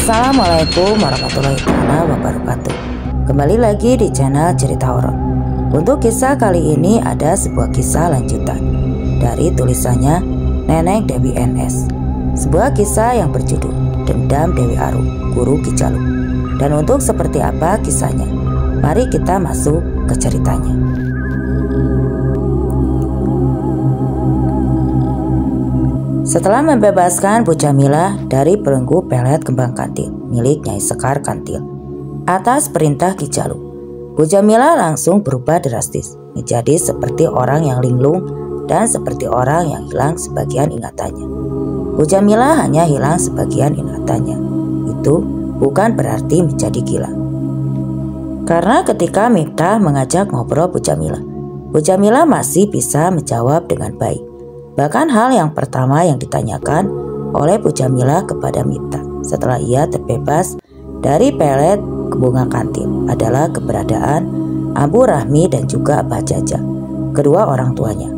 Assalamualaikum warahmatullahi wabarakatuh. Kembali lagi di channel Cerita Horor. Untuk kisah kali ini ada sebuah kisah lanjutan dari tulisannya Nenek Dewi NS. Sebuah kisah yang berjudul Dendam Dewi Arum, Guru Ki Jalu. Dan untuk seperti apa kisahnya, mari kita masuk ke ceritanya. Setelah membebaskan Bu Jamila dari belenggu pelet kembang kantil milik Nyai Sekar Kantil atas perintah Ki Jalu, Bu Jamila langsung berubah drastis menjadi seperti orang yang linglung dan seperti orang yang hilang sebagian ingatannya. Bu Jamila hanya hilang sebagian ingatannya. Itu bukan berarti menjadi gila. Karena ketika Miftah mengajak ngobrol Bu Jamila masih bisa menjawab dengan baik. Bahkan hal yang pertama yang ditanyakan oleh Bu Jamila kepada Miftah setelah ia terbebas dari pelet bunga kantil adalah keberadaan Abu Rahmi dan juga Abah Jaja, kedua orang tuanya.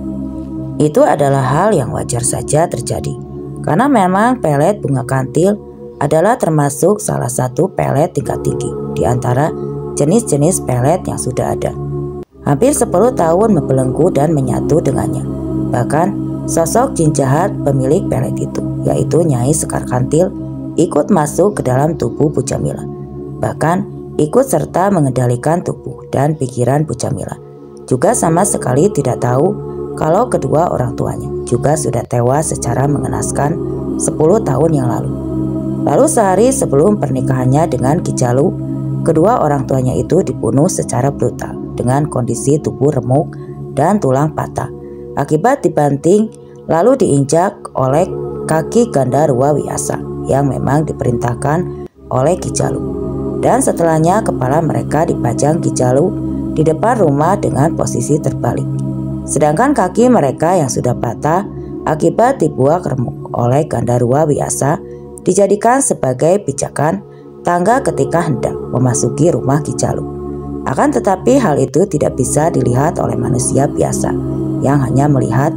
Itu adalah hal yang wajar saja terjadi, karena memang pelet bunga kantil adalah termasuk salah satu pelet tingkat tinggi di antara jenis-jenis pelet yang sudah ada. Hampir 10 tahun membelenggu dan menyatu dengannya. Bahkan sosok jin jahat pemilik pelet itu, yaitu Nyai Sekar Kantil, ikut masuk ke dalam tubuh Bu Jamila. Bahkan ikut serta mengendalikan tubuh dan pikiran Bu Jamila. Juga sama sekali tidak tahu kalau kedua orang tuanya juga sudah tewas secara mengenaskan 10 tahun yang lalu. Lalu sehari sebelum pernikahannya dengan Ki Jalu, kedua orang tuanya itu dibunuh secara brutal dengan kondisi tubuh remuk dan tulang patah akibat dibanting lalu diinjak oleh kaki Gandarwa Wiyasa yang memang diperintahkan oleh Ki Jalu. Dan setelahnya kepala mereka dipajang Ki Jalu di depan rumah dengan posisi terbalik. Sedangkan kaki mereka yang sudah patah akibat dibuak remuk oleh Gandarwa Wiyasa dijadikan sebagai pijakan tangga ketika hendak memasuki rumah Ki Jalu. Akan tetapi hal itu tidak bisa dilihat oleh manusia biasa yang hanya melihat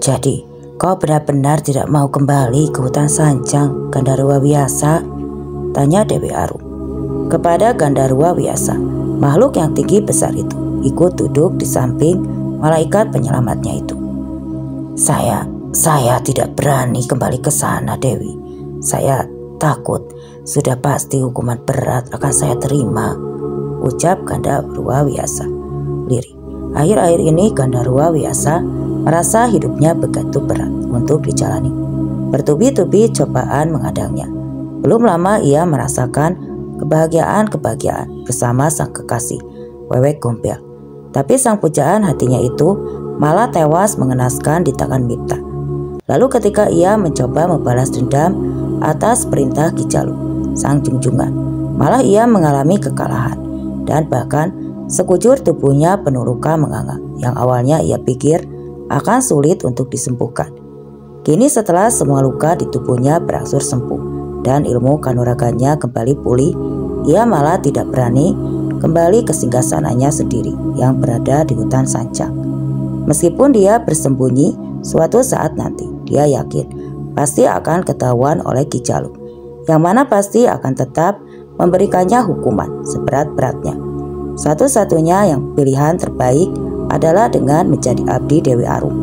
"Jadi, kau benar-benar tidak mau kembali ke hutan Sanjang, Gandarwa Wiyasa?" tanya Dewi Arum kepada Gandarwa Wiyasa. Makhluk yang tinggi besar itu ikut duduk di samping malaikat penyelamatnya itu. Saya tidak berani kembali ke sana, Dewi. Saya takut sudah pasti hukuman berat akan saya terima, ucap Gandarwa Wiyasa lirih. Akhir-akhir ini Gandarwa Wiyasa merasa hidupnya begitu berat untuk dijalani. Bertubi-tubi cobaan menghadangnya. Belum lama ia merasakan kebahagiaan bersama sang kekasih, Wewe Gombel. Tapi sang pujaan hatinya itu malah tewas mengenaskan di tangan Mipta. Lalu ketika ia mencoba membalas dendam atas perintah Ki Jalu, sang junjungan, malah ia mengalami kekalahan dan bahkan sekujur tubuhnya penuh luka menganga yang awalnya ia pikir akan sulit untuk disembuhkan. Kini setelah semua luka di tubuhnya berangsur sembuh dan ilmu kanuraganya kembali pulih, ia malah tidak berani kembali ke singgasananya sendiri yang berada di hutan Sancang. Meskipun dia bersembunyi, suatu saat nanti dia yakin pasti akan ketahuan oleh Ki Jalu, yang mana pasti akan tetap memberikannya hukuman seberat-beratnya. Satu-satunya yang pilihan terbaik adalah dengan menjadi abdi Dewi Arum.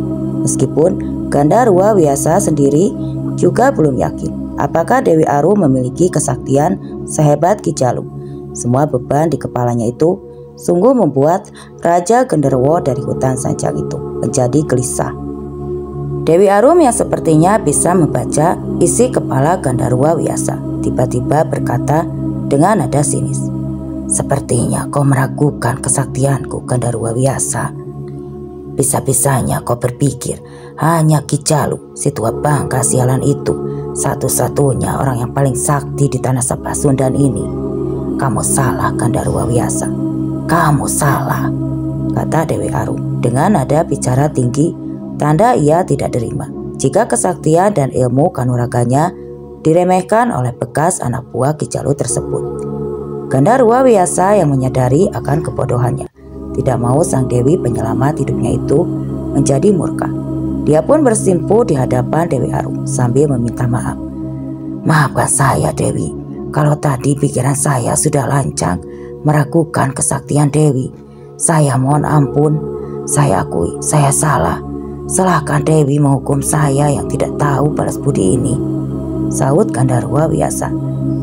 Meskipun Gandarwa Wiyasa sendiri juga belum yakin apakah Dewi Arum memiliki kesaktian sehebat Ki Jalu. Semua beban di kepalanya itu sungguh membuat Raja Genderuwo dari hutan Sancang itu menjadi gelisah. Dewi Arum yang sepertinya bisa membaca isi kepala Gandarwa Wiyasa tiba-tiba berkata dengan nada sinis, "Sepertinya kau meragukan kesaktianku, Gandarwa Wiyasa. Bisa-bisanya kau berpikir hanya Ki Jalu, si tua bangka sialan itu, satu-satunya orang yang paling sakti di tanah Sapasundan ini. Kamu salah, Gandarwa Wiyasa. Kamu salah," kata Dewi Arum dengan nada bicara tinggi, tanda ia tidak terima jika kesaktian dan ilmu kanuraganya diremehkan oleh bekas anak buah Ki Jalu tersebut. Gandarwa Wiyasa yang menyadari akan kebodohannya tidak mau sang Dewi penyelamat hidupnya itu menjadi murka. Dia pun bersimpuh di hadapan Dewi Arum sambil meminta maaf. "Maafkan saya, Dewi, kalau tadi pikiran saya sudah lancang meragukan kesaktian Dewi. Saya mohon ampun, saya akui saya salah. Silahkan Dewi menghukum saya yang tidak tahu balas budi ini," sahut Gandarwa Wiyasa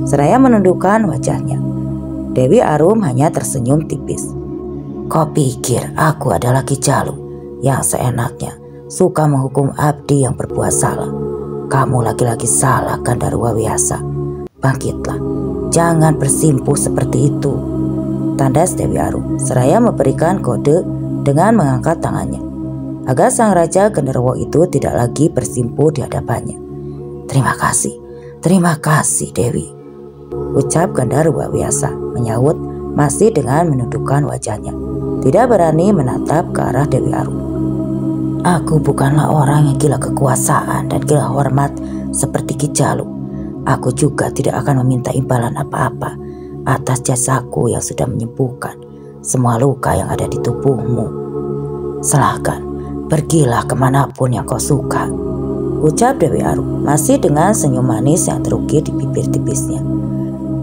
seraya menundukkan wajahnya. Dewi Arum hanya tersenyum tipis. "Kau pikir aku adalah Ki Jalu yang seenaknya suka menghukum abdi yang berbuat salah? Kamu lagi-lagi salah, Gandarwa Wiyasa. Bangkitlah, jangan bersimpuh seperti itu," tandas Dewi Arum seraya memberikan kode dengan mengangkat tangannya agar sang Raja Genderuwo itu tidak lagi bersimpuh di hadapannya. Terima kasih Dewi," ucap Gandarwa Wiyasa menyahut masih dengan menundukkan wajahnya, tidak berani menatap ke arah Dewi Arum. "Aku bukanlah orang yang gila kekuasaan dan gila hormat seperti Ki Jalu. Aku juga tidak akan meminta imbalan apa-apa atas jasaku yang sudah menyembuhkan semua luka yang ada di tubuhmu. Silahkan, pergilah kemanapun yang kau suka," ucap Dewi Arum masih dengan senyum manis yang terukir di bibir tipisnya.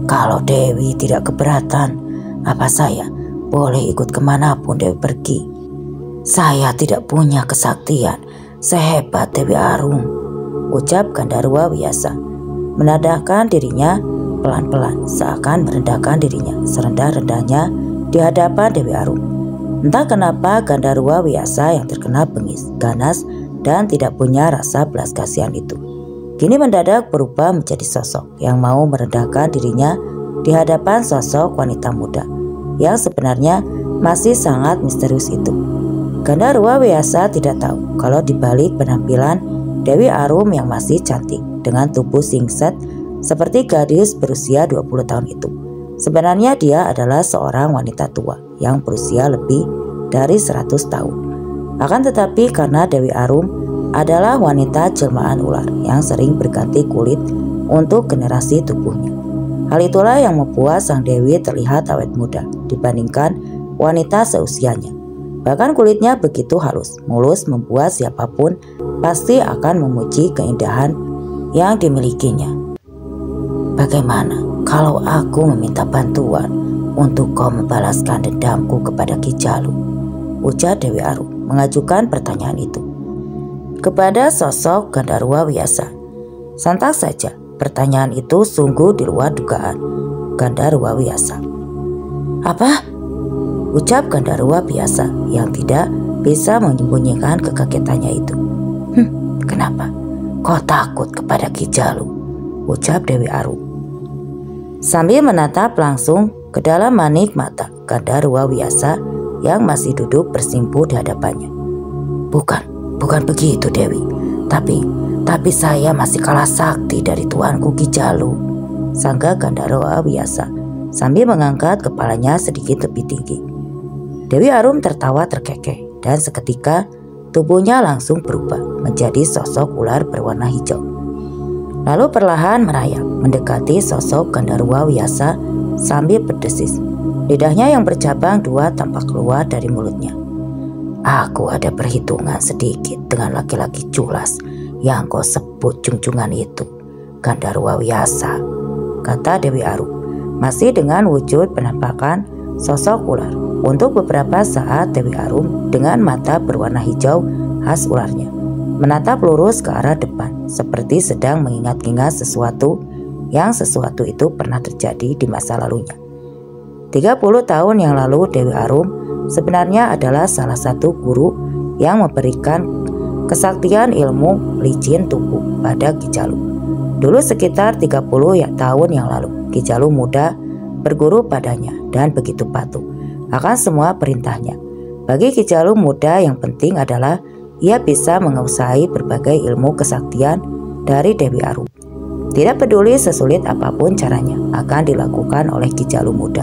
"Kalau Dewi tidak keberatan, apa saya boleh ikut kemanapun Dewi pergi? Saya tidak punya kesaktian sehebat Dewi Arum," ucap Gandarwa Wiyasa menadahkan dirinya pelan-pelan seakan merendahkan dirinya serendah-rendahnya di hadapan Dewi Arum. Entah kenapa Gandarwa Wiyasa yang terkena bengis, ganas dan tidak punya rasa belas kasihan itu kini mendadak berubah menjadi sosok yang mau merendahkan dirinya di hadapan sosok wanita muda yang sebenarnya masih sangat misterius itu. Gandarwa Wiyasa tidak tahu kalau di balik penampilan Dewi Arum yang masih cantik dengan tubuh singset seperti gadis berusia 20 tahun itu, sebenarnya dia adalah seorang wanita tua yang berusia lebih dari 100 tahun. Akan tetapi karena Dewi Arum adalah wanita jelmaan ular yang sering berganti kulit untuk generasi tubuhnya, hal itulah yang membuat sang Dewi terlihat awet muda dibandingkan wanita seusianya. Bahkan kulitnya begitu halus, mulus membuat siapapun pasti akan memuji keindahan yang dimilikinya. "Bagaimana kalau aku meminta bantuan untuk kau membalaskan dendamku kepada Ki Jalu?" ujar Dewi Arum mengajukan pertanyaan itu kepada sosok Gandarwa Wiyasa. Sontak saja pertanyaan itu sungguh di luar dugaan Gandarwa Wiyasa. "Apa?" ucap Gandarwa biasa yang tidak bisa menyembunyikan kekagetannya itu. Kenapa? Kau takut kepada Ki Jalu? Ucap Dewi Arum sambil menatap langsung ke dalam manik mata Gandarwa biasa yang masih duduk bersimpu di hadapannya. Bukan begitu Dewi. Tapi saya masih kalah sakti dari tuanku Ki Jalu, sangga Gandarwa biasa sambil mengangkat kepalanya sedikit lebih tinggi. Dewi Arum tertawa terkekeh dan seketika tubuhnya langsung berubah menjadi sosok ular berwarna hijau. Lalu perlahan merayap mendekati sosok Gandarwa biasa sambil berdesis. Lidahnya yang bercabang dua tampak keluar dari mulutnya. Aku ada perhitungan sedikit dengan laki-laki culas yang kau sebut junjungan itu, Gandarwa biasa, kata Dewi Arum masih dengan wujud penampakan sosok ular. Untuk beberapa saat Dewi Arum dengan mata berwarna hijau khas ularnya menatap lurus ke arah depan seperti sedang mengingat-ingat sesuatu itu pernah terjadi di masa lalunya. 30 tahun yang lalu Dewi Arum sebenarnya adalah salah satu guru yang memberikan kesaktian ilmu licin tubuh pada Ki Jalu. Dulu sekitar 30 tahun yang lalu Ki Jalu muda berguru padanya dan begitu patuh akan semua perintahnya. Bagi Ki Jalu muda yang penting adalah ia bisa menguasai berbagai ilmu kesaktian dari Dewi Arum. Tidak peduli sesulit apapun caranya akan dilakukan oleh Ki Jalu muda.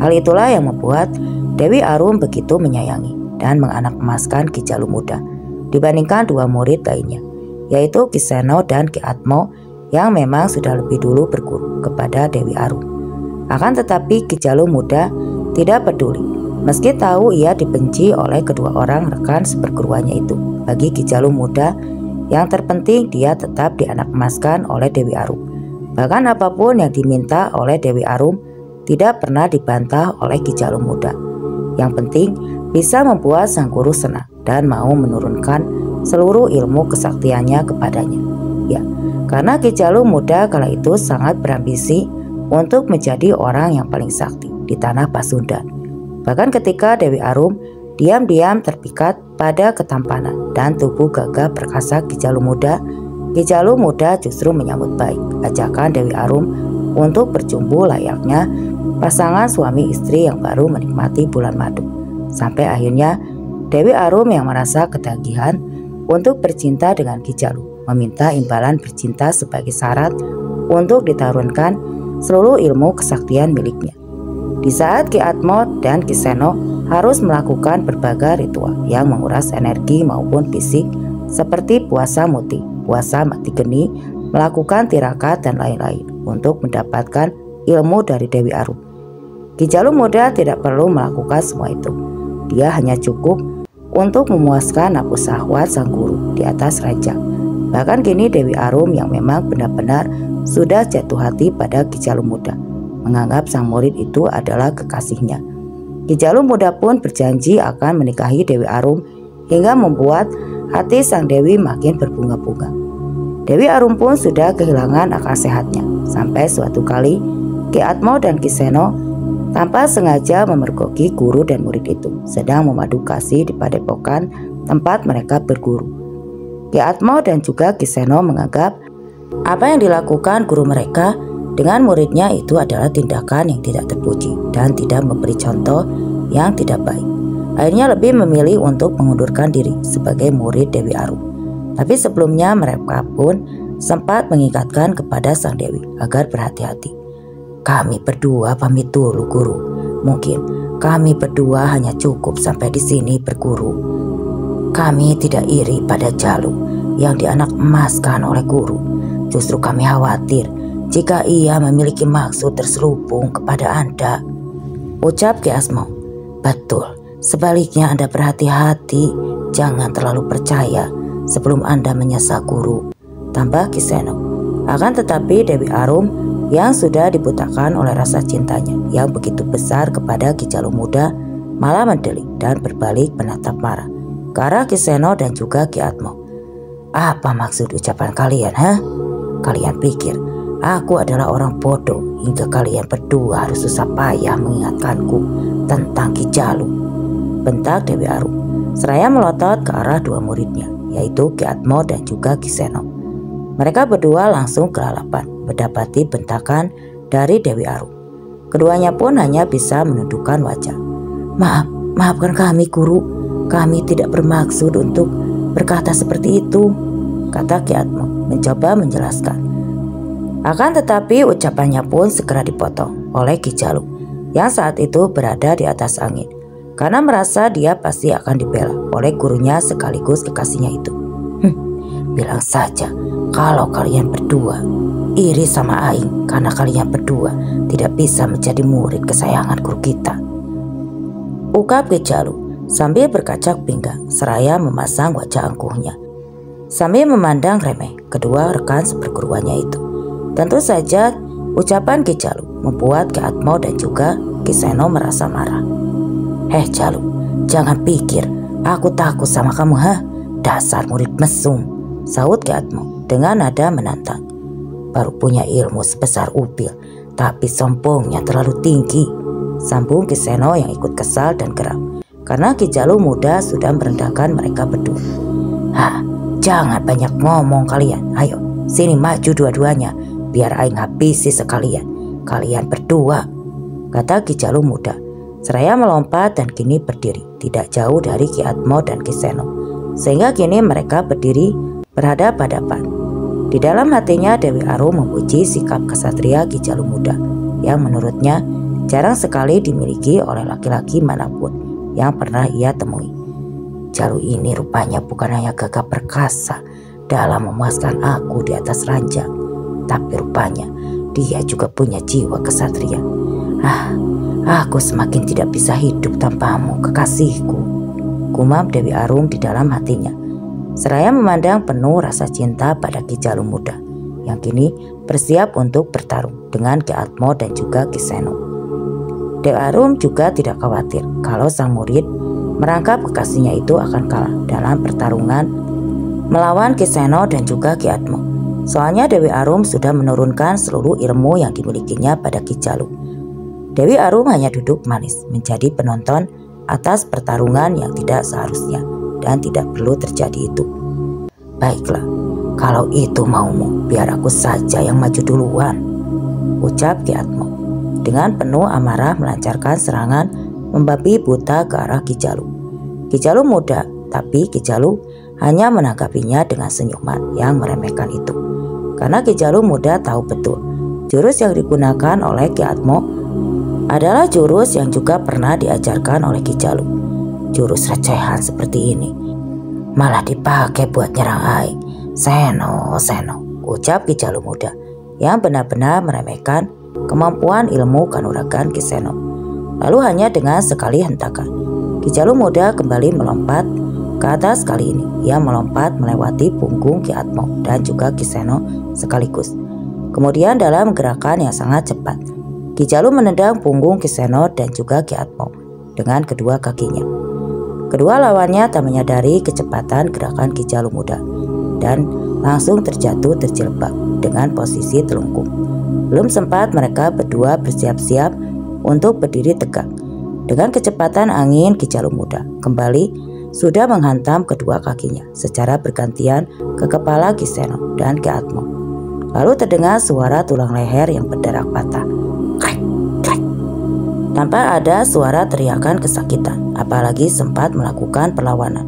Hal itulah yang membuat Dewi Arum begitu menyayangi dan menganak emaskan Ki Jalu muda dibandingkan dua murid lainnya, yaitu Ki Seno dan Ki Atmo yang memang sudah lebih dulu berguru kepada Dewi Arum. Akan tetapi Ki Jalu muda tidak peduli, meski tahu ia dibenci oleh kedua orang rekan seperguruannya itu. Bagi Ki Jalu muda, yang terpenting dia tetap dianak emaskan oleh Dewi Arum. Bahkan apapun yang diminta oleh Dewi Arum tidak pernah dibantah oleh Ki Jalu muda. Yang penting bisa membuat sang guru senang dan mau menurunkan seluruh ilmu kesaktiannya kepadanya. Ya, karena Ki Jalu muda kala itu sangat berambisi untuk menjadi orang yang paling sakti di tanah Pasundan. Bahkan ketika Dewi Arum diam-diam terpikat pada ketampanan dan tubuh gagah perkasa Ki Jalu muda justru menyambut baik ajakan Dewi Arum untuk berjumpa layaknya pasangan suami istri yang baru menikmati bulan madu. Sampai akhirnya Dewi Arum yang merasa ketagihan untuk bercinta dengan Ki Jalu meminta imbalan bercinta sebagai syarat untuk ditarunkan seluruh ilmu kesaktian miliknya. Di saat Ki Atmo dan Ki Seno harus melakukan berbagai ritual yang menguras energi maupun fisik seperti puasa muti, puasa mati geni, melakukan tirakat dan lain-lain untuk mendapatkan ilmu dari Dewi Arum. Ki Jalu muda tidak perlu melakukan semua itu. Dia hanya cukup untuk memuaskan nafsu syahwat sang guru di atas raja. Bahkan kini Dewi Arum yang memang benar-benar sudah jatuh hati pada Ki Jalu muda, menganggap sang murid itu adalah kekasihnya. Ki Jalu muda pun berjanji akan menikahi Dewi Arum hingga membuat hati sang Dewi makin berbunga-bunga. Dewi Arum pun sudah kehilangan akal sehatnya sampai suatu kali Ki Atmo dan Ki Seno tanpa sengaja memergoki guru dan murid itu sedang memadu kasih di padepokan tempat mereka berguru. Ki Atmo dan juga Ki Seno menganggap apa yang dilakukan guru mereka dengan muridnya itu adalah tindakan yang tidak terpuji dan tidak memberi contoh yang tidak baik. Akhirnya lebih memilih untuk mengundurkan diri sebagai murid Dewi Arum. Tapi sebelumnya mereka pun sempat mengingatkan kepada sang Dewi agar berhati-hati. Kami berdua pamit dulu guru. Mungkin kami berdua hanya cukup sampai di sini berguru. Kami tidak iri pada Jalu yang dianak emaskan oleh guru. Justru kami khawatir jika ia memiliki maksud terselubung kepada Anda, ucap Ki Atmo. Betul, sebaliknya Anda berhati-hati, jangan terlalu percaya sebelum Anda menyesal guru, tambah Ki Seno. Akan tetapi Dewi Arum yang sudah dibutakan oleh rasa cintanya yang begitu besar kepada Ki Jalu muda malah mendelik dan berbalik menatap marah ke arah Ki Seno dan juga Ki Atmo. Apa maksud ucapan kalian, Kalian pikir Aku adalah orang bodoh hingga kalian berdua harus susah payah mengingatkanku tentang Ki Jalu, bentak Dewi Arum seraya melotot ke arah dua muridnya, yaitu Ki Atmo dan juga Ki Seno. Mereka berdua langsung kelalapan mendapati bentakan dari Dewi Arum. Keduanya pun hanya bisa menundukkan wajah. Maafkan kami Guru, kami tidak bermaksud untuk berkata seperti itu, kata Ki Atmo mencoba menjelaskan. Akan tetapi ucapannya pun segera dipotong oleh Ki Jalu yang saat itu berada di atas angin, karena merasa dia pasti akan dibela oleh gurunya sekaligus kekasihnya itu. Bilang saja kalau kalian berdua iri sama Aing karena kalian berdua tidak bisa menjadi murid kesayangan guru kita, ungkap Ki Jalu sambil berkacak pinggang seraya memasang wajah angkuhnya sambil memandang remeh kedua rekan seperguruannya itu. Tentu saja ucapan Ki Jalu membuat Ki Atmo dan juga Ki Seno merasa marah. Jalu, jangan pikir aku takut sama kamu, dasar murid mesum, sahut Ki Atmo dengan nada menantang. Baru punya ilmu sebesar upil, tapi sombongnya terlalu tinggi, sambung Ki Seno yang ikut kesal dan geram karena Ki Jalu muda sudah merendahkan mereka berdua. Jangan banyak ngomong kalian, ayo sini maju dua-duanya biar Aing habisi sekalian kalian berdua, kata Ki Jalu muda seraya melompat dan kini berdiri tidak jauh dari Ki Atmo dan Ki Seno, sehingga kini mereka berdiri berhadapan-hadapan. Di dalam hatinya Dewi Arum memuji sikap kesatria Ki Jalu muda yang menurutnya jarang sekali dimiliki oleh laki-laki manapun yang pernah ia temui. Jalu ini rupanya bukan hanya gagah perkasa dalam memuaskan aku di atas ranjang, tapi rupanya dia juga punya jiwa kesatria. Aku semakin tidak bisa hidup tanpamu kekasihku, gumam Dewi Arum di dalam hatinya seraya memandang penuh rasa cinta pada Ki Jalu muda yang kini bersiap untuk bertarung dengan Ki Atmo dan juga Ki Seno. Dewi Arum juga tidak khawatir kalau sang murid merangkap kekasihnya itu akan kalah dalam pertarungan melawan Ki Seno dan juga Ki Atmo. Soalnya Dewi Arum sudah menurunkan seluruh ilmu yang dimilikinya pada Ki Jalu. Dewi Arum hanya duduk manis menjadi penonton atas pertarungan yang tidak seharusnya dan tidak perlu terjadi itu. Baiklah, kalau itu maumu, biar aku saja yang maju duluan, ucap Ki Atmo dengan penuh amarah melancarkan serangan membabi buta ke arah Ki Jalu. Ki Jalu muda, tapi Ki Jalu hanya menanggapinya dengan senyuman yang meremehkan itu. Karena Ki Jalu muda tahu betul jurus yang digunakan oleh Ki Atmo adalah jurus yang juga pernah diajarkan oleh Ki Jalu. Jurus recehan seperti ini malah dipakai buat nyerang Aing. Seno, ucap Ki Jalu muda yang benar-benar meremehkan kemampuan ilmu kanuragan Ki Seno. Lalu hanya dengan sekali hentakan, Ki Jalu muda kembali melompat ke atas. Kali ini ia melompat melewati punggung Ki Atmo dan juga Ki Seno sekaligus. Kemudian dalam gerakan yang sangat cepat, Ki Jalu menendang punggung Ki Seno dan juga Ki Atmo dengan kedua kakinya. Kedua lawannya tak menyadari kecepatan gerakan Ki Jalu muda dan langsung terjatuh terjebak dengan posisi telungkup. Belum sempat mereka berdua bersiap-siap untuk berdiri tegak. Dengan kecepatan angin, Ki Jalu muda kembali sudah menghantam kedua kakinya secara bergantian ke kepala Ki Seno dan Ki Atmo. Lalu terdengar suara tulang leher yang berdarah patah. Krek, krek. Tanpa ada suara teriakan kesakitan, apalagi sempat melakukan perlawanan.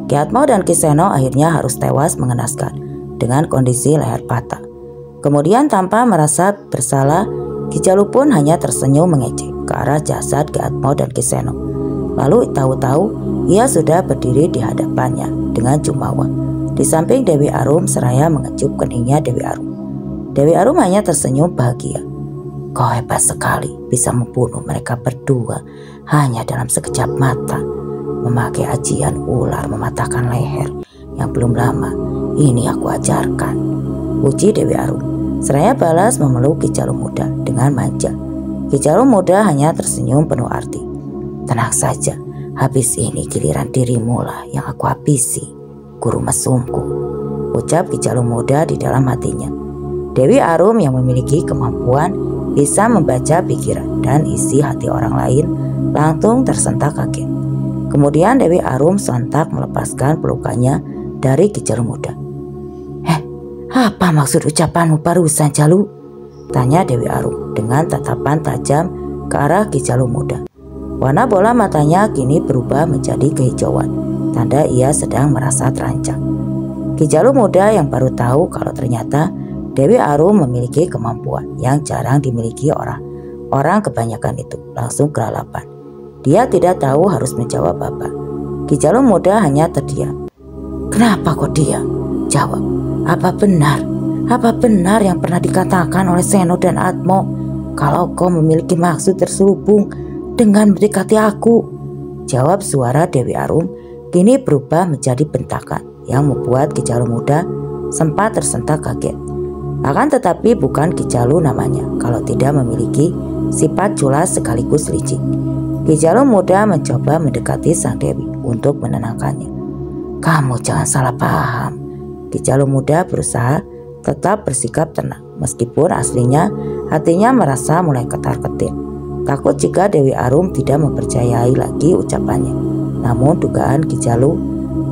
Ki Atmo dan Ki Seno akhirnya harus tewas mengenaskan dengan kondisi leher patah. Kemudian tanpa merasa bersalah, Ki Jalu pun hanya tersenyum mengejek ke arah jasad Ki Atmo dan Ki Seno. Lalu tahu-tahu ia sudah berdiri di hadapannya dengan jumawa di samping Dewi Arum seraya mengecup keningnya Dewi Arum. Dewi Arum hanya tersenyum bahagia. Kau hebat sekali bisa membunuh mereka berdua hanya dalam sekejap mata, memakai ajian ular mematahkan leher yang belum lama ini aku ajarkan, puji Dewi Arum seraya balas memeluk Ki Jalu muda dengan manja. Ki Jalu muda hanya tersenyum penuh arti. Tenang saja, habis ini giliran dirimu lah yang aku habisi, guru mesumku, ucap Ki Jalu muda di dalam hatinya. Dewi Arum yang memiliki kemampuan bisa membaca pikiran dan isi hati orang lain langsung tersentak kaget. Kemudian Dewi Arum sontak melepaskan pelukannya dari Ki Jalu muda. Apa maksud ucapanmu barusan, Jalu? Tanya Dewi Arum dengan tatapan tajam ke arah Ki Jalu muda. Warna bola matanya kini berubah menjadi kehijauan, tanda ia sedang merasa terancam. Ki Jalu muda yang baru tahu kalau ternyata Dewi Arum memiliki kemampuan yang jarang dimiliki orang kebanyakan itu langsung kelalapan. Dia tidak tahu harus menjawab apa. Ki Jalu muda hanya terdiam. Kenapa kau diam? Jawab. Apa benar yang pernah dikatakan oleh Seno dan Atmo kalau kau memiliki maksud terselubung dengan mendekati aku? Jawab suara Dewi Arum kini berubah menjadi bentakan yang membuat Ki Jalu muda sempat tersentak kaget. Akan tetapi bukan Ki Jalu namanya kalau tidak memiliki sifat culas sekaligus licik. Ki Jalu muda mencoba mendekati sang Dewi untuk menenangkannya. Kamu jangan salah paham. Ki Jalu muda berusaha tetap bersikap tenang meskipun aslinya hatinya merasa mulai ketar-ketir. Takut jika Dewi Arum tidak mempercayai lagi ucapannya. Namun dugaan Ki Jalu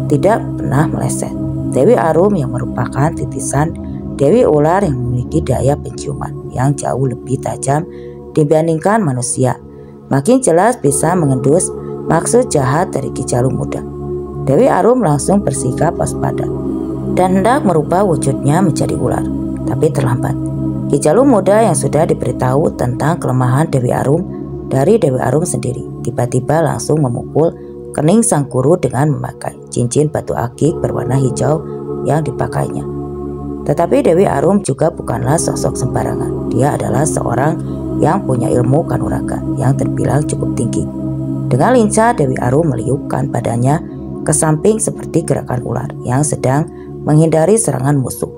tidak pernah meleset. Dewi Arum yang merupakan titisan Dewi Ular yang memiliki daya penciuman yang jauh lebih tajam dibandingkan manusia, makin jelas bisa mengendus maksud jahat dari Ki Jalu muda. Dewi Arum langsung bersikap waspada dan hendak merubah wujudnya menjadi ular, tapi terlambat. Ki Jalu muda yang sudah diberitahu tentang kelemahan Dewi Arum dari Dewi Arum sendiri tiba-tiba langsung memukul kening sang guru dengan memakai cincin batu akik berwarna hijau yang dipakainya. Tetapi Dewi Arum juga bukanlah sosok sembarangan. Dia adalah seorang yang punya ilmu kanuragan yang terbilang cukup tinggi. Dengan lincah Dewi Arum meliupkan badannya ke samping seperti gerakan ular yang sedang menghindari serangan musuh.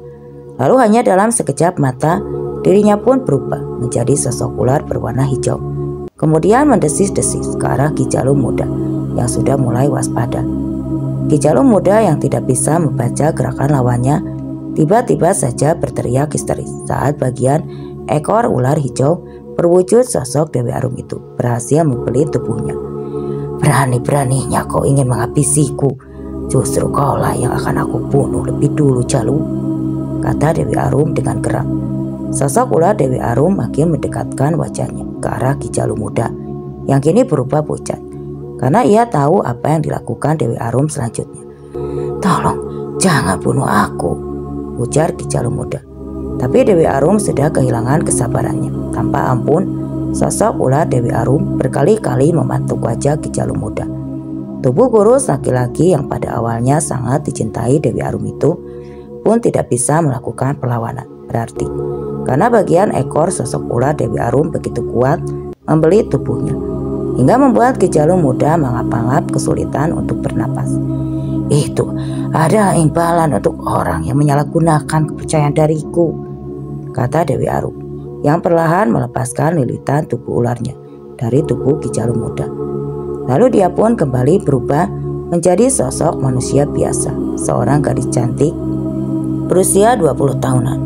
Lalu hanya dalam sekejap mata dirinya pun berubah menjadi sosok ular berwarna hijau. Kemudian mendesis-desis ke arah Ki Jalu muda yang sudah mulai waspada. Ki Jalu muda yang tidak bisa membaca gerakan lawannya tiba-tiba saja berteriak histeris saat bagian ekor ular hijau berwujud sosok Dewi Arum itu berhasil membelit tubuhnya. Berani-beraninya kau ingin menghabisiku. Justru kaulah yang akan aku bunuh lebih dulu, Jalu, kata Dewi Arum dengan geram. Sosok ular Dewi Arum makin mendekatkan wajahnya ke arah Ki Jalu muda yang kini berubah pucat karena ia tahu apa yang dilakukan Dewi Arum selanjutnya. Tolong jangan bunuh aku, ujar Ki Jalu muda. Tapi Dewi Arum sudah kehilangan kesabarannya. Tanpa ampun, sosok ular Dewi Arum berkali-kali mematuk wajah Ki Jalu muda. Tubuh kurus laki-laki yang pada awalnya sangat dicintai Dewi Arum itu pun tidak bisa melakukan perlawanan berarti karena bagian ekor sosok ular Dewi Arum begitu kuat membelit tubuhnya hingga membuat Ki Jalu muda mengap-ngap kesulitan untuk bernapas. Itu adalah imbalan untuk orang yang menyalahgunakan kepercayaan dariku, kata Dewi Arum yang perlahan melepaskan lilitan tubuh ularnya dari tubuh Ki Jalu muda. Lalu dia pun kembali berubah menjadi sosok manusia biasa, seorang gadis cantik berusia 20 tahunan.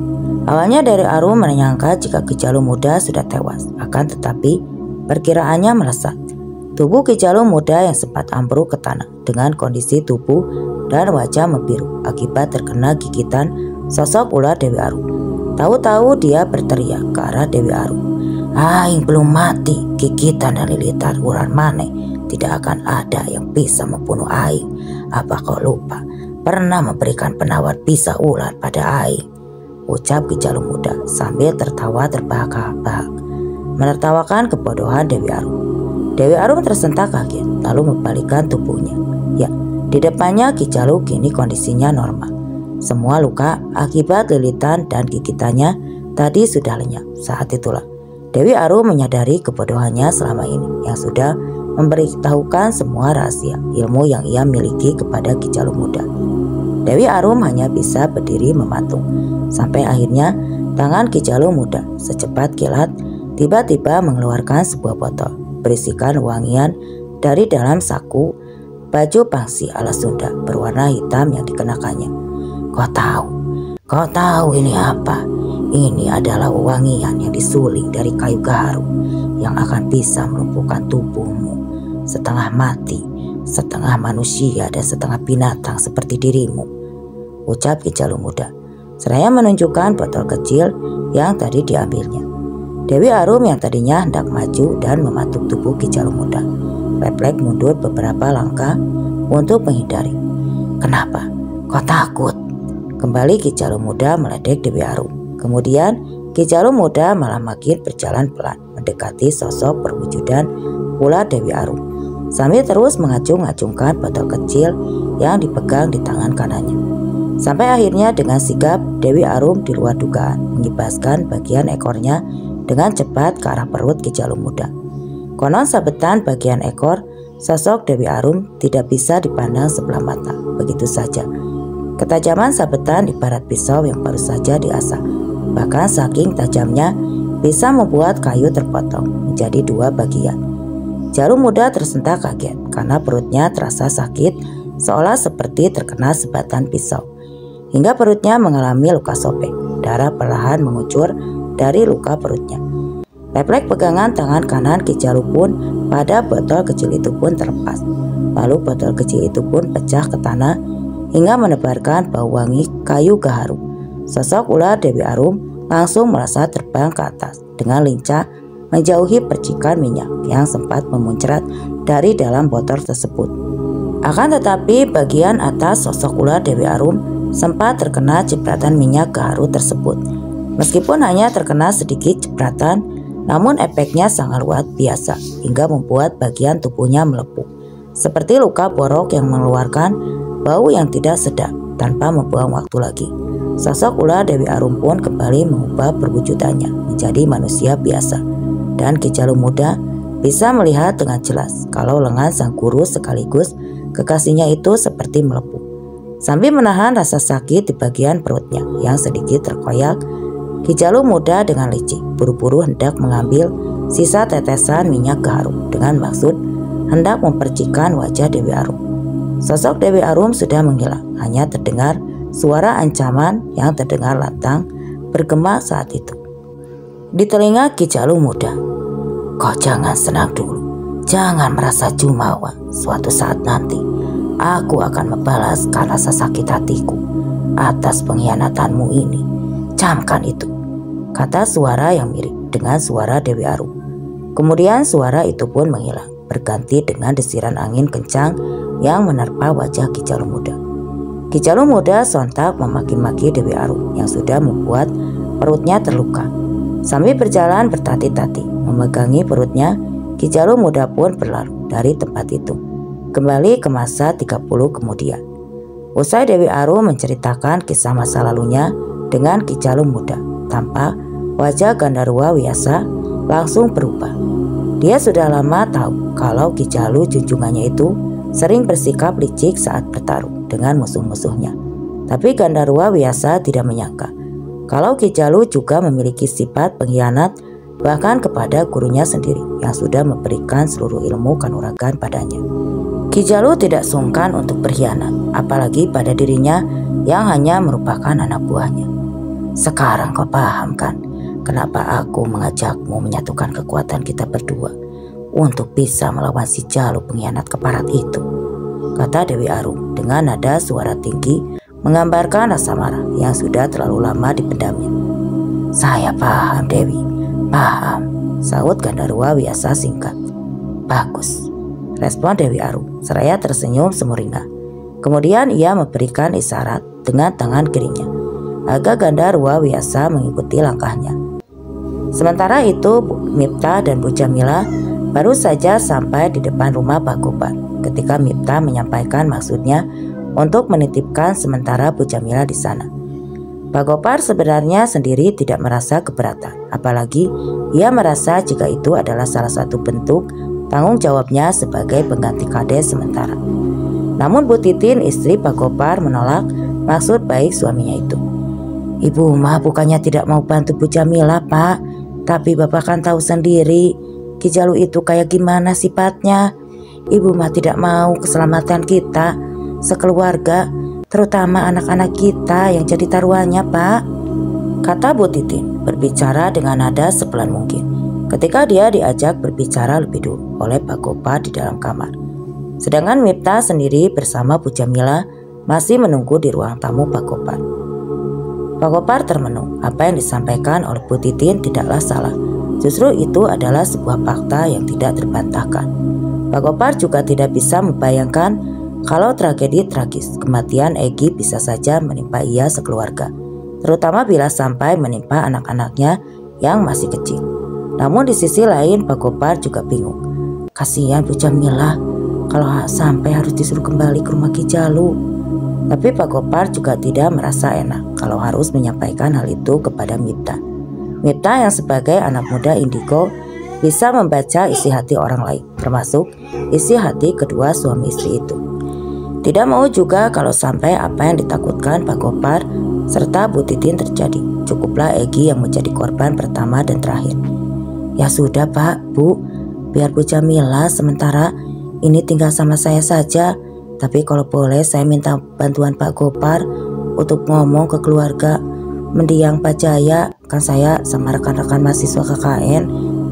Awalnya Dewi Arum menyangka jika Ki Jalu muda sudah tewas, akan tetapi perkiraannya melesat. Tubuh Ki Jalu muda yang sempat ambruk ke tanah dengan kondisi tubuh dan wajah membiru akibat terkena gigitan sosok ular Dewi Arum. Tahu-tahu dia berteriak ke arah Dewi Arum. Aing belum mati, gigitan dan lilitan ular maneh tidak akan ada yang bisa membunuh Aing. Apa kau lupa pernah memberikan penawar bisa ular pada Aing? Ucap Ki Jalu muda sambil tertawa terbahak-bahak menertawakan kebodohan Dewi Arum. Dewi Arum tersentak kaget lalu membalikkan tubuhnya. Ya, di depannya Ki Jalu kini kondisinya normal. Semua luka akibat lilitan dan gigitannya tadi sudah lenyap. Saat itulah Dewi Arum menyadari kebodohannya selama ini yang sudah memberitahukan semua rahasia ilmu yang ia miliki kepada Ki Jalu muda. Dewi Arum hanya bisa berdiri mematung sampai akhirnya tangan Ki Jalu muda secepat kilat tiba-tiba mengeluarkan sebuah botol berisikan wangian dari dalam saku baju pangsi ala Sunda berwarna hitam yang dikenakannya. Kau tahu ini apa? Ini adalah wewangian yang disuling dari kayu gaharu yang akan bisa melumpuhkan tubuhmu, setengah mati, setengah manusia dan setengah binatang seperti dirimu, ucap Ki Jalu Muda, seraya menunjukkan botol kecil yang tadi diambilnya. Dewi Arum yang tadinya hendak maju dan mematuk tubuh Ki Jalu Muda, refleks mundur beberapa langkah untuk menghindari. Kenapa? Kau takut? Kembali Ki Jalu Muda meledek Dewi Arum. Kemudian Ki Jalu Muda malah makin berjalan pelan mendekati sosok perwujudan ular Dewi Arum, sambil terus mengacung-acungkan botol kecil yang dipegang di tangan kanannya. Sampai akhirnya dengan sigap Dewi Arum di luar dugaan mengibaskan bagian ekornya dengan cepat ke arah perut Ki Jalu Muda. Konon sabetan bagian ekor sosok Dewi Arum tidak bisa dipandang sebelah mata begitu saja. Ketajaman sabetan ibarat pisau yang baru saja diasah. Bahkan saking tajamnya bisa membuat kayu terpotong menjadi dua bagian. Jalu Muda tersentak kaget karena perutnya terasa sakit seolah seperti terkena sebatan pisau. Hingga perutnya mengalami luka sobek. Darah perlahan mengucur dari luka perutnya. Refleks pegangan tangan kanan Ki Jalu pun pada botol kecil itu pun terlepas. Lalu botol kecil itu pun pecah ke tanah hingga menebarkan bau wangi kayu gaharu. Sosok ular Dewi Arum langsung melesat terbang ke atas dengan lincah menjauhi percikan minyak yang sempat memuncrat dari dalam botol tersebut. Akan tetapi bagian atas sosok ular Dewi Arum sempat terkena cipratan minyak gaharu tersebut. Meskipun hanya terkena sedikit cipratan, namun efeknya sangat luar biasa hingga membuat bagian tubuhnya melepuh. Seperti luka borok yang mengeluarkan bau yang tidak sedap tanpa membuang waktu lagi. Sosok ular Dewi Arum pun kembali mengubah perwujudannya menjadi manusia biasa. Dan Ki Jalu Muda bisa melihat dengan jelas kalau lengan sang guru sekaligus kekasihnya itu seperti melepuh. Sambil menahan rasa sakit di bagian perutnya yang sedikit terkoyak, Ki Jalu Muda dengan licik buru-buru hendak mengambil sisa tetesan minyak gaharu dengan maksud hendak mempercikan wajah Dewi Arum. Sosok Dewi Arum sudah menghilang, hanya terdengar suara ancaman yang terdengar lantang bergema saat itu. Di telinga Ki Jalu Muda, kau jangan senang dulu, jangan merasa jumawa. Suatu saat nanti aku akan membalaskan rasa sakit hatiku atas pengkhianatanmu ini. Camkan itu, kata suara yang mirip dengan suara Dewi Arum. Kemudian suara itu pun menghilang, berganti dengan desiran angin kencang yang menerpa wajah Ki Jalu Muda. Ki Jalu Muda sontak memaki-maki Dewi Arum yang sudah membuat perutnya terluka. Sambil berjalan bertati-tati memegangi perutnya, Ki Jalu Muda pun berlalu dari tempat itu, kembali ke masa 30 kemudian. Usai Dewi Arum menceritakan kisah masa lalunya dengan Ki Jalu Muda, tampak wajah Gandarwa Wiyasa langsung berubah. Dia sudah lama tahu kalau Ki Jalu junjungannya itu sering bersikap licik saat bertarung dengan musuh-musuhnya. Tapi Gandarwa Wiyasa tidak menyangka kalau Ki Jalu juga memiliki sifat pengkhianat bahkan kepada gurunya sendiri yang sudah memberikan seluruh ilmu kanuragan padanya. Ki Jalu tidak sungkan untuk berkhianat, apalagi pada dirinya yang hanya merupakan anak buahnya. Sekarang kau paham kan kenapa aku mengajakmu menyatukan kekuatan kita berdua untuk bisa melawan si Jalu pengkhianat keparat itu, kata Dewi Arum dengan nada suara tinggi menggambarkan rasa marah yang sudah terlalu lama dipendamnya. Saya paham Dewi, paham, sahut Gandarwa Wiyasa singkat. Bagus, respon Dewi Arum seraya tersenyum sumringah. Kemudian ia memberikan isyarat dengan tangan kirinya agar Gandarwa Wiyasa mengikuti langkahnya. Sementara itu Mipta dan Bu Jamila baru saja sampai di depan rumah Pak Gopar ketika Mipta menyampaikan maksudnya untuk menitipkan sementara Bu Jamila di sana. Pak Gopar sebenarnya sendiri tidak merasa keberatan, apalagi ia merasa jika itu adalah salah satu bentuk tanggung jawabnya sebagai pengganti kades sementara. Namun Bu Titin, istri Pak Gopar, menolak maksud baik suaminya itu. Ibu mah bukannya tidak mau bantu Bu Jamila, Pak, tapi Bapak kan tahu sendiri Ki Jalu itu kayak gimana sifatnya. Ibu mah tidak mau keselamatan kita sekeluarga, terutama anak-anak kita yang jadi taruhannya, Pak. kata Bu Titin berbicara dengan nada sepelan mungkin ketika dia diajak berbicara lebih dulu oleh Pak Gopar di dalam kamar. Sedangkan Miftah sendiri bersama Bu Jamila masih menunggu di ruang tamu Pak Gopar. Pak Gopar termenung, apa yang disampaikan oleh Bu Titin tidaklah salah. Justru itu adalah sebuah fakta yang tidak terbantahkan. Pak Gopar juga tidak bisa membayangkan kalau tragedi tragis kematian Egy bisa saja menimpa ia sekeluarga, terutama bila sampai menimpa anak-anaknya yang masih kecil. Namun di sisi lain Pak Gopar juga bingung. Kasihan Bu Jamila kalau sampai harus disuruh kembali ke rumah Ki Jalu. Tapi Pak Gopar juga tidak merasa enak kalau harus menyampaikan hal itu kepada Miftah. Miftah yang sebagai anak muda indigo bisa membaca isi hati orang lain, termasuk isi hati kedua suami istri itu. Tidak mau juga kalau sampai apa yang ditakutkan Pak Gopar serta Bu Titin terjadi. Cukuplah Egy yang menjadi korban pertama dan terakhir. Ya sudah Pak, Bu, biar Bu Jamila sementara ini tinggal sama saya saja. Tapi kalau boleh saya minta bantuan Pak Gopar untuk ngomong ke keluarga mendiang Pak Jaya. Kan saya sama rekan-rekan mahasiswa KKN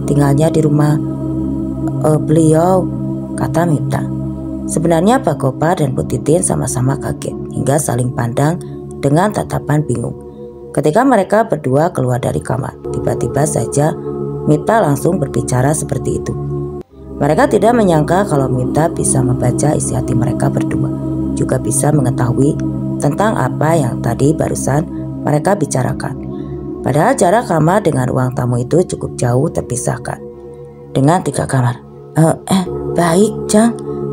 tinggalnya di rumah beliau, kata Miftah. Sebenarnya Pak Gopar dan Bu Titin sama-sama kaget hingga saling pandang dengan tatapan bingung. Ketika mereka berdua keluar dari kamar, tiba-tiba saja Miftah langsung berbicara seperti itu. Mereka tidak menyangka kalau Miftah bisa membaca isi hati mereka berdua, juga bisa mengetahui tentang apa yang tadi barusan mereka bicarakan. Padahal jarak kamar dengan ruang tamu itu cukup jauh terpisahkan dengan 3 kamar. Baik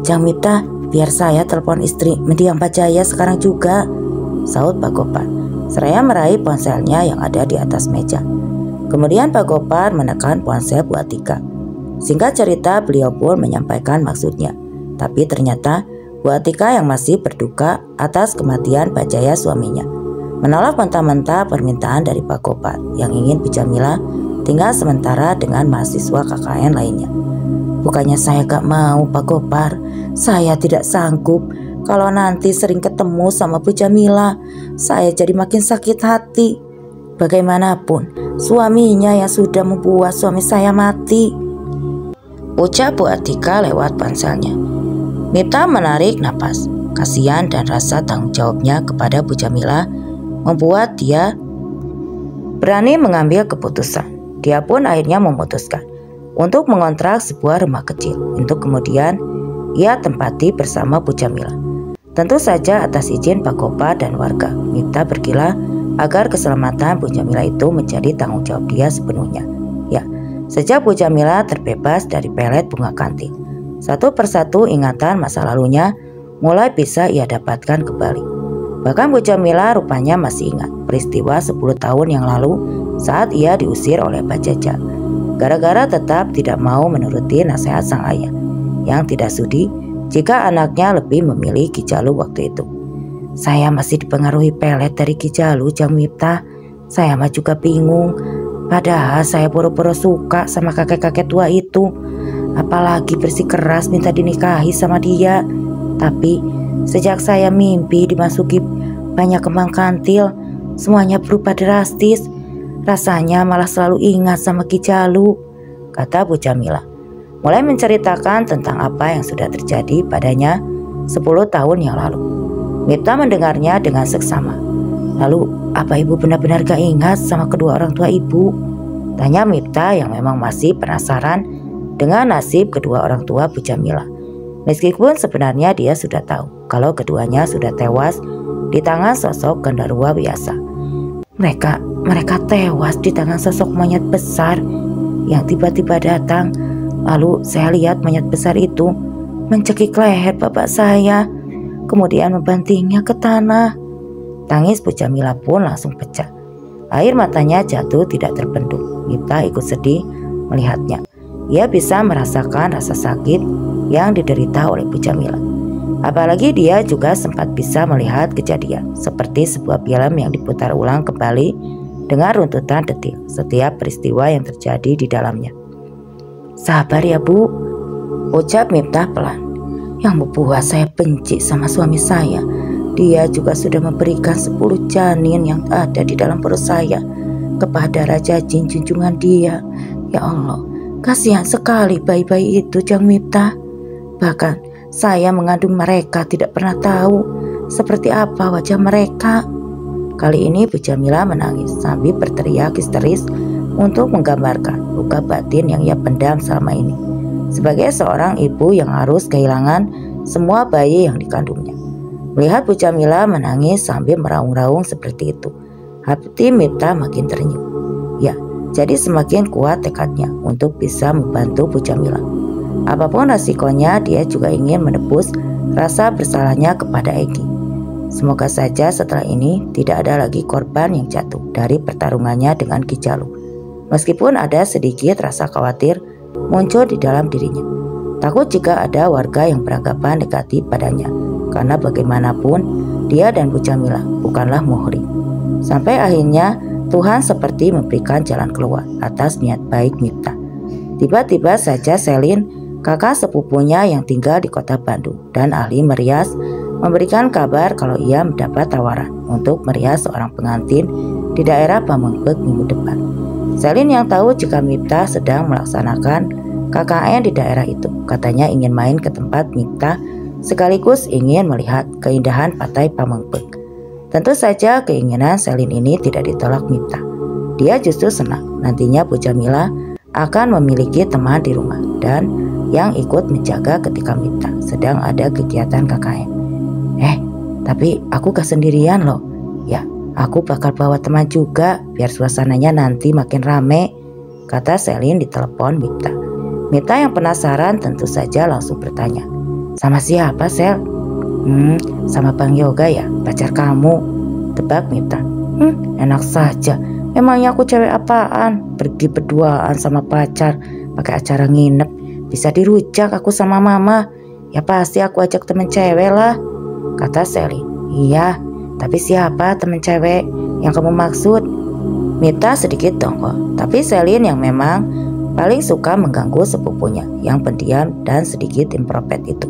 Jang Miftah, biar saya telepon istri mendiang Pak Jaya sekarang juga, saut Pak Gopar seraya meraih ponselnya yang ada di atas meja. Kemudian Pak Gopar menekan ponsel Bu Atika. Singkat cerita beliau pun menyampaikan maksudnya. Tapi ternyata Bu Atika yang masih berduka atas kematian Pak Jaya suaminya menolak mentah-mentah permintaan dari Pak Gopar yang ingin Bu Jamila tinggal sementara dengan mahasiswa KKN lainnya. Bukannya saya gak mau Pak Gopar, saya tidak sanggup kalau nanti sering ketemu sama Bu Jamila. Saya jadi makin sakit hati. Bagaimanapun suaminya yang sudah membuat suami saya mati, ucap Bu Atika lewat ponselnya. Miftah menarik napas. Kasihan dan rasa tanggung jawabnya kepada Bu Jamila membuat dia berani mengambil keputusan. Dia pun akhirnya memutuskan untuk mengontrak sebuah rumah kecil untuk kemudian ia tempati bersama Bu Jamila. Tentu saja atas izin Pak Gopar dan warga. Miftah berkilah agar keselamatan Bu Jamila itu menjadi tanggung jawab dia sepenuhnya. Ya, sejak Bu Jamila terbebas dari pelet bunga kantil, satu persatu ingatan masa lalunya mulai bisa ia dapatkan kembali. Bahkan Bu Jamila rupanya masih ingat peristiwa 10 tahun yang lalu saat ia diusir oleh Pak Jajak gara-gara tetap tidak mau menuruti nasihat sang ayah yang tidak sudi jika anaknya lebih memilih Ki Jalu waktu itu. Saya masih dipengaruhi pelet dari Ki Jalu, Jang Miftah. Saya mah juga bingung. Padahal saya pura-pura suka sama kakek-kakek tua itu. Apalagi bersikeras minta dinikahi sama dia. Tapi sejak saya mimpi dimasuki banyak kembang kantil, semuanya berubah drastis. Rasanya malah selalu ingat sama Ki Jalu, kata Bu Jamila. Mulai menceritakan tentang apa yang sudah terjadi padanya 10 tahun yang lalu. Miftah mendengarnya dengan seksama. Lalu, apa ibu benar-benar gak ingat sama kedua orang tua ibu? Tanya Miftah yang memang masih penasaran dengan nasib kedua orang tua Bu Jamila. Meskipun sebenarnya dia sudah tahu kalau keduanya sudah tewas di tangan sosok genderuwo biasa. Mereka tewas di tangan sosok monyet besar yang tiba-tiba datang. Lalu saya lihat monyet besar itu mencekik leher bapak saya, kemudian membantingnya ke tanah. Tangis Bu Jamila pun langsung pecah. Air matanya jatuh tidak terbendung. Miftah ikut sedih melihatnya. Ia bisa merasakan rasa sakit yang diderita oleh Bu Jamila. Apalagi dia juga sempat bisa melihat kejadian seperti sebuah film yang diputar ulang kembali dengan runtutan detil setiap peristiwa yang terjadi di dalamnya. Sabar ya Bu, ucap Miftah pelan. Yang membuat saya benci sama suami saya, dia juga sudah memberikan 10 janin yang ada di dalam perut saya. kepada Raja Jin junjungan dia. Ya Allah, kasihan sekali bayi-bayi itu, Jang Mipta. Bahkan saya mengandung mereka tidak pernah tahu seperti apa wajah mereka. Kali ini Bu Jamila menangis sambil berteriak histeris untuk menggambarkan luka batin yang ia pendam selama ini. Sebagai seorang ibu yang harus kehilangan semua bayi yang dikandungnya. Melihat Bu Jamila menangis sambil meraung-raung seperti itu, hati Mipta makin ternyuh. Ya, jadi semakin kuat tekadnya untuk bisa membantu Bu Jamila. Apapun resikonya, dia juga ingin menebus rasa bersalahnya kepada Egi. Semoga saja setelah ini tidak ada lagi korban yang jatuh dari pertarungannya dengan Ki Jalu. Meskipun ada sedikit rasa khawatir muncul di dalam dirinya. Takut jika ada warga yang beranggapan negatif padanya, karena bagaimanapun dia dan Bu Jamila bukanlah muhrim. Sampai akhirnya Tuhan seperti memberikan jalan keluar atas niat baik Mipta. Tiba-tiba saja Selin, kakak sepupunya yang tinggal di kota Bandung dan ahli merias, memberikan kabar kalau ia mendapat tawaran untuk merias seorang pengantin di daerah Pamengpeuk minggu depan. Selin yang tahu jika Mipta sedang melaksanakan KKN di daerah itu, katanya ingin main ke tempat Mipta sekaligus ingin melihat keindahan pantai Pamengpeuk. Tentu saja keinginan Selin ini tidak ditolak Mipta. Dia justru senang nantinya Bu Jamila akan memiliki teman di rumah dan yang ikut menjaga ketika Mipta sedang ada kegiatan KKN. Tapi aku gak sendirian loh. Ya, aku bakal bawa teman juga biar suasananya nanti makin rame, kata Selin di telepon Mipta. Mipta yang penasaran tentu saja langsung bertanya, sama siapa Sel? Sama Bang Yoga ya, pacar kamu, tebak Mipta. Enak saja, emangnya aku cewek apaan? Pergi berduaan sama pacar, pakai acara nginep, bisa dirujak aku sama mama. Ya pasti aku ajak temen cewek lah, kata Selin. Iya, tapi siapa temen cewek yang kamu maksud? Mipta sedikit dongkol, tapi Selin yang memang paling suka mengganggu sepupunya yang pendiam dan sedikit introvert itu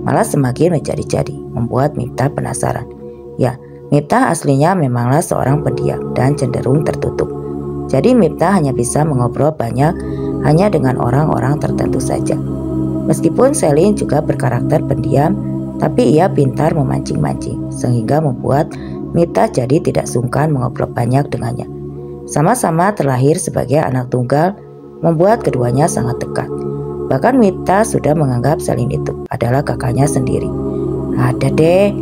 malah semakin menjadi-jadi, membuat Mipta penasaran. Ya, Mipta aslinya memanglah seorang pendiam dan cenderung tertutup. Jadi Mipta hanya bisa mengobrol banyak hanya dengan orang-orang tertentu saja. Meskipun Selin juga berkarakter pendiam, tapi ia pintar memancing-mancing sehingga membuat Mipta jadi tidak sungkan mengobrol banyak dengannya. Sama-sama terlahir sebagai anak tunggal membuat keduanya sangat dekat. Bahkan Mipta sudah menganggap Selin itu adalah kakaknya sendiri. Ada deh,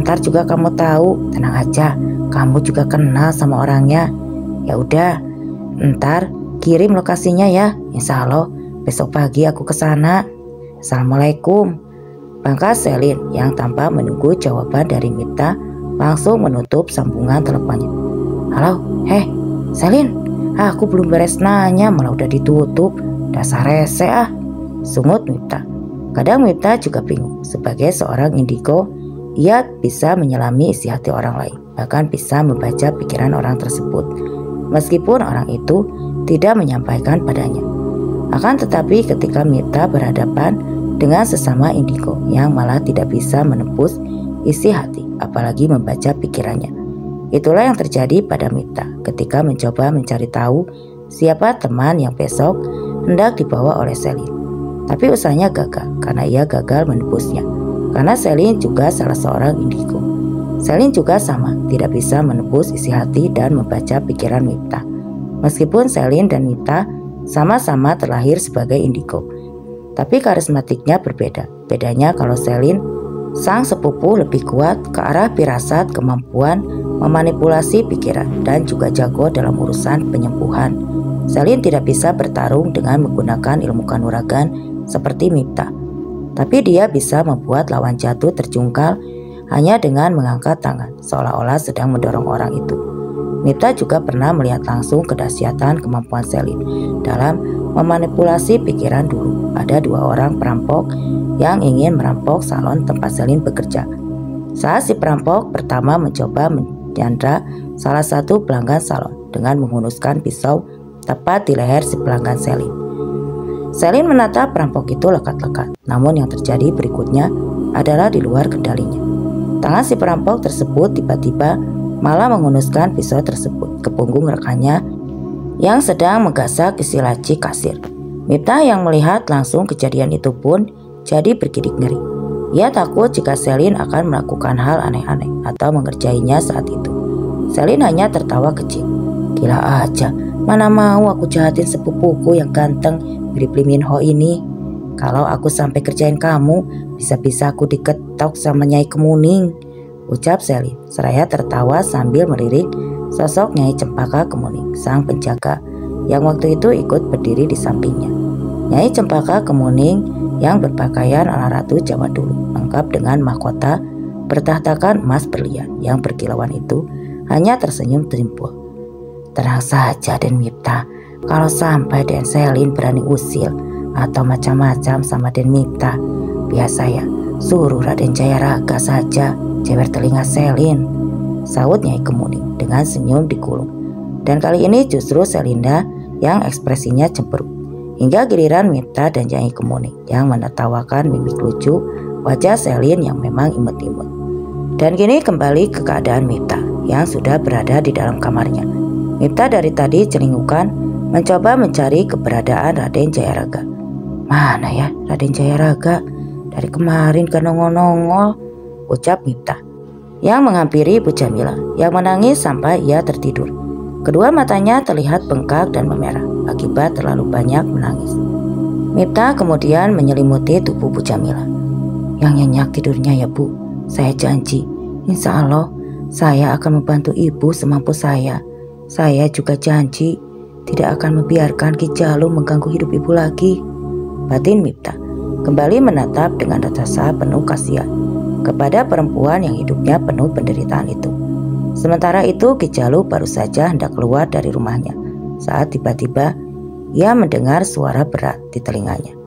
ntar juga kamu tahu, tenang aja, kamu juga kenal sama orangnya. Ya udah, ntar kirim lokasinya ya, insya Allah besok pagi aku kesana. Assalamualaikum. Pangkas Selin yang tanpa menunggu jawaban dari Mipta langsung menutup sambungan teleponnya. Halo, Selin, aku belum beres nanya malah udah ditutup. Dasar rese ah, sungut Mipta. Kadang Mipta juga bingung. Sebagai seorang indigo, ia bisa menyelami isi hati orang lain, bahkan bisa membaca pikiran orang tersebut, meskipun orang itu tidak menyampaikan padanya. Akan tetapi ketika Mipta berhadapan dengan sesama indigo yang malah tidak bisa menembus isi hati, apalagi membaca pikirannya. Itulah yang terjadi pada Mipta ketika mencoba mencari tahu siapa teman yang besok hendak dibawa oleh Selin. Tapi usahanya gagal karena ia gagal menembusnya. Karena Selin juga salah seorang indigo. Selin juga sama, tidak bisa menembus isi hati dan membaca pikiran Mipta. Meskipun Selin dan Mipta sama-sama terlahir sebagai indigo, tapi karismatiknya berbeda. Bedanya kalau Selin, sang sepupu, lebih kuat ke arah firasat, kemampuan memanipulasi pikiran, dan juga jago dalam urusan penyembuhan. Selin tidak bisa bertarung dengan menggunakan ilmu kanuragan seperti Mipta, tapi dia bisa membuat lawan jatuh terjungkal hanya dengan mengangkat tangan, seolah-olah sedang mendorong orang itu. Mipta juga pernah melihat langsung kedahsyatan kemampuan Selin dalam memanipulasi pikiran dulu. Ada 2 orang perampok yang ingin merampok salon tempat Selin bekerja. Saat si perampok pertama mencoba menyandra salah satu pelanggan salon dengan menghunuskan pisau tepat di leher si pelanggan Selin. Selin menatap perampok itu lekat-lekat, namun yang terjadi berikutnya adalah di luar kendalinya. Tangan si perampok tersebut tiba-tiba malah menghunuskan pisau tersebut ke punggung rekannya yang sedang menggasak isi laci kasir. Miftah yang melihat langsung kejadian itu pun jadi bergidik ngeri. Ia takut jika Selin akan melakukan hal aneh-aneh atau mengerjainya saat itu. Selin hanya tertawa kecil. Gila aja, mana mau aku jahatin sepupuku yang ganteng mirip Lee Min Ho ini. Kalau aku sampai kerjain kamu, bisa-bisa aku diketok sama Nyai Kemuning, ucap Selin seraya tertawa sambil melirik sosok Nyai Cempaka Kemuning, sang penjaga yang waktu itu ikut berdiri di sampingnya. Nyai Cempaka Kemuning yang berpakaian ala ratu Jawa dulu, lengkap dengan mahkota bertahtakan emas berlian yang berkilauan itu, hanya tersenyum timpul. Tenang saja Den Miftah, kalau sampai Den Selin berani usil atau macam-macam sama Den Miftah, biar saya suruh Raden Jayaraga saja jewer telinga Selin, sahut Nyai Kemuning dengan senyum dikulung. Dan kali ini justru Selinda yang ekspresinya cemberut, hingga giliran Miftah dan Nyai Kemuning yang menertawakan mimik lucu wajah Selin yang memang imut-imut. Dan kini kembali ke keadaan Miftah yang sudah berada di dalam kamarnya. Miftah dari tadi celingukan mencoba mencari keberadaan Raden Jayaraga. Mana ya Raden Jayaraga? Dari kemarin kan nongol-nongol, ucap Miftah yang menghampiri Bu Jamila yang menangis sampai ia tertidur. Kedua matanya terlihat bengkak dan memerah akibat terlalu banyak menangis. Miftah kemudian menyelimuti tubuh Bu Jamila. Yang nyenyak tidurnya ya Bu, saya janji, insya Allah saya akan membantu Ibu semampu saya. Saya juga janji tidak akan membiarkan Ki Jalu mengganggu hidup Ibu lagi, batin Miftah kembali menatap dengan rasa penuh kasihan kepada perempuan yang hidupnya penuh penderitaan itu. Sementara itu Ki Jalu baru saja hendak keluar dari rumahnya saat tiba-tiba ia mendengar suara berat di telinganya.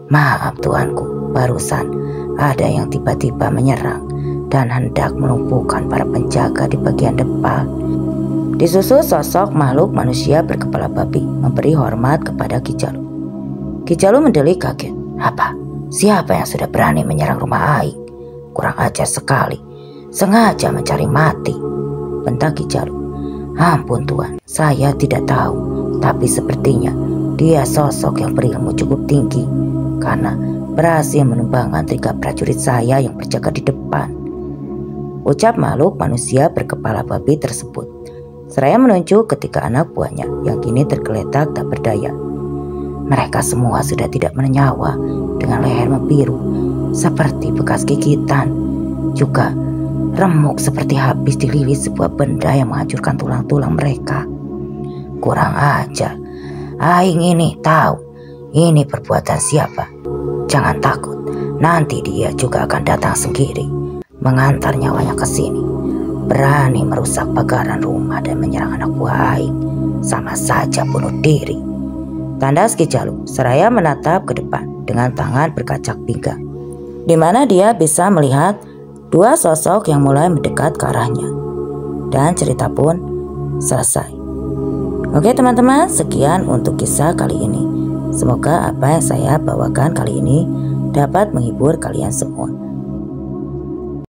Maaf tuanku, barusan ada yang tiba-tiba menyerang dan hendak melumpuhkan para penjaga di bagian depan. Disusul sosok makhluk manusia berkepala babi memberi hormat kepada Ki Jalu. Ki Jalu mendelik kaget. Apa? Siapa yang sudah berani menyerang rumah Aing? Kurang ajar sekali, sengaja mencari mati, bentak Ki Jalu. Ampun tuan, saya tidak tahu, tapi sepertinya dia sosok yang berilmu cukup tinggi karena berhasil menumbangkan 3 prajurit saya yang berjaga di depan, ucap makhluk manusia berkepala babi tersebut seraya menunjuk ketika anak buahnya yang kini tergeletak tak berdaya. Mereka semua sudah tidak bernyawa dengan leher membiru seperti bekas gigitan, juga remuk seperti habis dililit sebuah benda yang menghancurkan tulang-tulang mereka. Kurang ajar, Aing ini tahu ini perbuatan siapa. Jangan takut, nanti dia juga akan datang sendiri mengantar nyawanya ke sini. Berani merusak pagaran rumah dan menyerang anak buah Aing, sama saja bunuh diri, tandas Ki Jalu seraya menatap ke depan dengan tangan berkacak pinggang, di mana dia bisa melihat 2 sosok yang mulai mendekat ke arahnya. Dan cerita pun selesai. Oke teman-teman, sekian untuk kisah kali ini. Semoga apa yang saya bawakan kali ini dapat menghibur kalian semua.